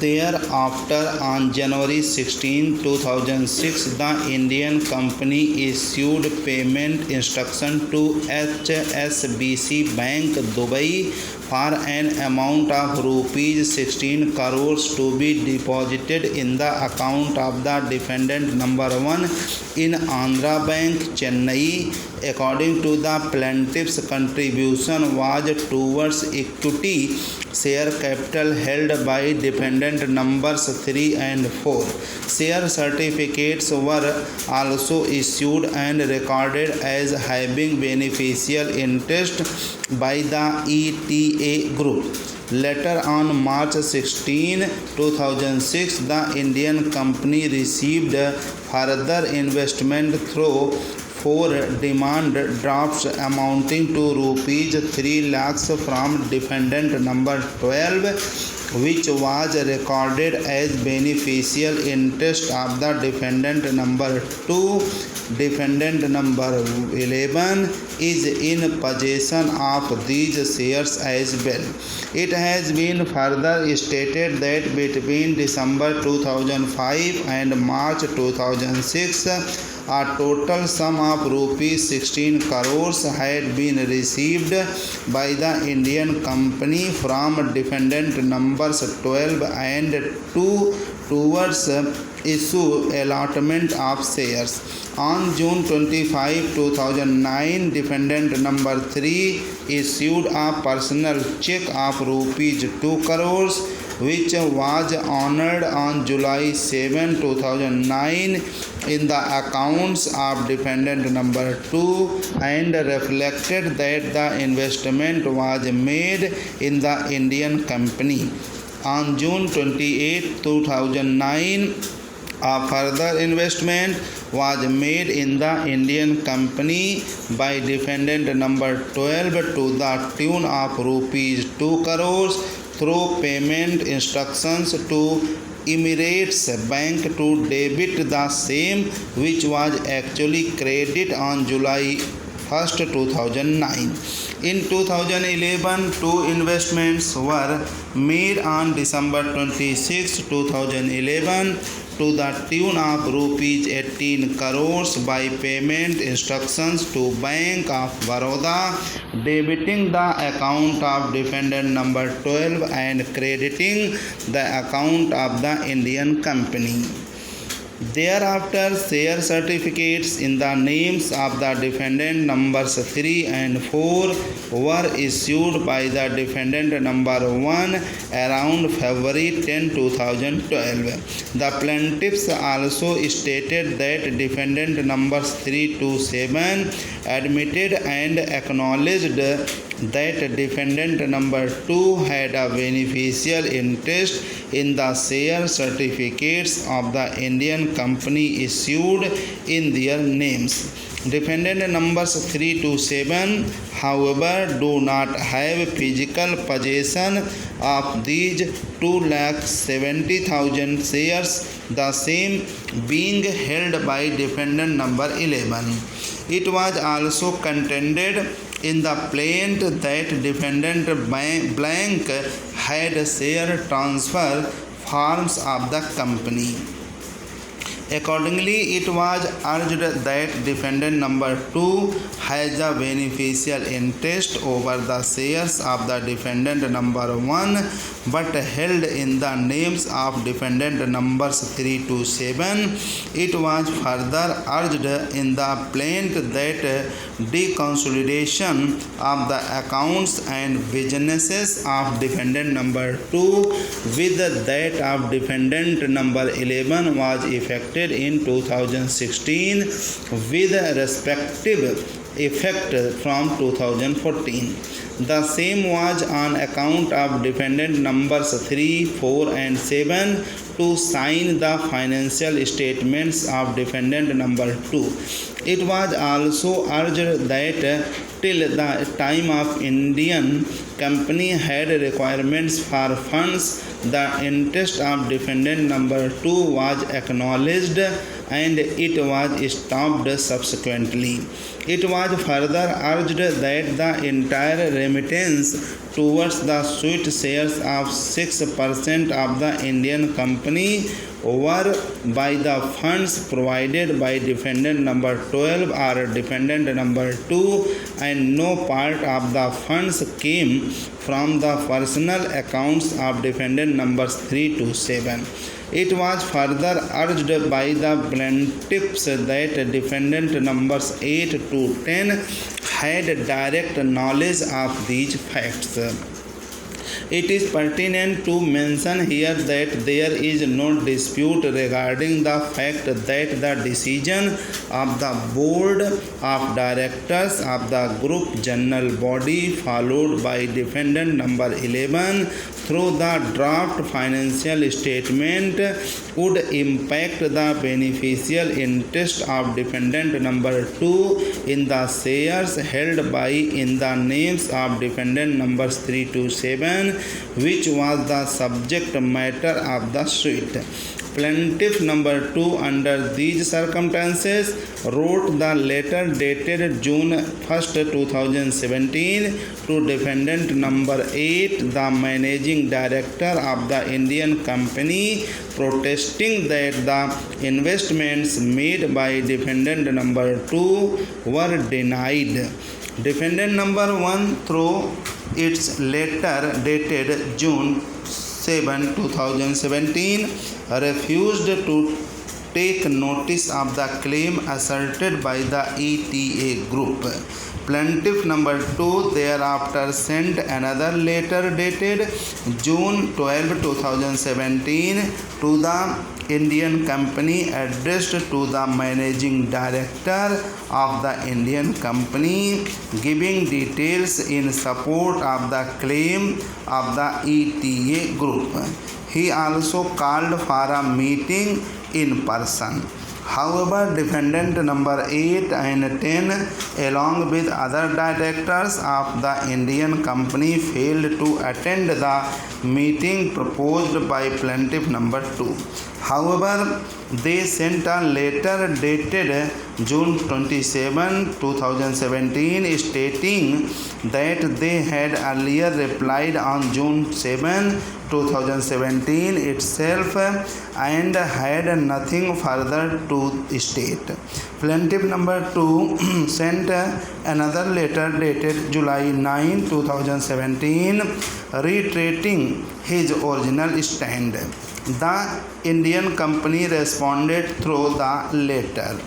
Thereafter, on January 16, 2006, the Indian company issued payment instruction to HSBC Bank Dubai for an amount of rupees 16 crores to be deposited in the account of the defendant number 1 in Andhra Bank, Chennai. According to the plaintiff's contribution was towards equity share capital held by defendant numbers 3 and 4. Share certificates were also issued and recorded as having beneficial interest by the ETA group. Later on March 16, 2006, the Indian company received further investment through 4 demand drafts amounting to rupees 3 lakhs from defendant number 12, which was recorded as beneficial interest of the defendant number 2. Defendant number 11 is in possession of these shares as well. It has been further stated that between December 2005 and March 2006, a total sum of rupees 16 crores had been received by the Indian company from defendant numbers 12 and 2 towards issue allotment of shares. On June 25, 2009, defendant number 3 issued a personal check of rupees 2 crores, which was honored on July 7, 2009 in the accounts of defendant number 2 and reflected that the investment was made in the Indian company. On June 28, 2009, a further investment was made in the Indian company by defendant number 12 to the tune of rupees 2 crores through payment instructions to Emirates Bank to debit the same, which was actually credited on July 1st, 2009. In 2011, 2 investments were made on December 26, 2011 to the tune of rupees 18 crores by payment instructions to Bank of Baroda, debiting the account of defendant number 12 and crediting the account of the Indian company. Thereafter, share certificates in the names of the defendant numbers 3 and 4 were issued by the defendant number 1 around February 10, 2012. The plaintiffs also stated that defendant numbers 3 to 7 admitted and acknowledged that defendant number 2 had a beneficial interest in the share certificates of the Indian company issued in their names. Defendant numbers 3 to 7, however, do not have physical possession of these 2,70,000 shares, the same being held by defendant number 11. It was also contended in the plaint that defendant blank had share transfer forms of the company. Accordingly, it was urged that defendant number 2 has a beneficial interest over the shares of the defendant number 1 but held in the names of defendant numbers 3 to 7. It was further urged in the plaint that deconsolidation of the accounts and businesses of defendant number 2 with that of defendant number 11 was effected in 2016 with respective effect from 2014. The same was on account of defendant numbers 3, 4 and 7 to sign the financial statements of defendant number 2. It was also urged that till the time of Indian company had requirements for funds, the interest of defendant number 2 was acknowledged and it was stopped subsequently. It was further urged that the entire remittance towards the suit shares of 6% of the Indian company were by the funds provided by defendant number 12 or defendant number 2, and no part of the funds came from the personal accounts of defendant numbers 3 to 7. It was further urged by the plaintiffs that defendant numbers 8 to 10 had direct knowledge of these facts. It is pertinent to mention here that there is no dispute regarding the fact that the decision of the board of directors of the group general body followed by defendant number 11 through the draft financial statement would impact the beneficial interest of defendant number 2 in the shares held by in the names of defendant numbers 3 to 7, which was the subject matter of the suit. Plaintiff number 2 under these circumstances wrote the letter dated June 1st, 2017 to defendant number 8, the managing director of the Indian company, protesting that the investments made by defendant number 2 were denied. Defendant number 1 through its letter dated June 7, 2017 refused to take notice of the claim asserted by the ETA group. Plaintiff number 2 thereafter sent another letter dated June 12, 2017 to the Indian company addressed to the managing director of the Indian company, giving details in support of the claim of the ETA group. He also called for a meeting in person. However, defendant number 8 and 10 along with other directors of the Indian company failed to attend the meeting proposed by plaintiff number 2. However, they sent a letter dated June 27, 2017 stating that they had earlier replied on June 7, 2017 itself and had nothing further to state. Plaintiff number 2 sent another letter dated July 9, 2017 reiterating his original stand. The Indian company responded through the letter.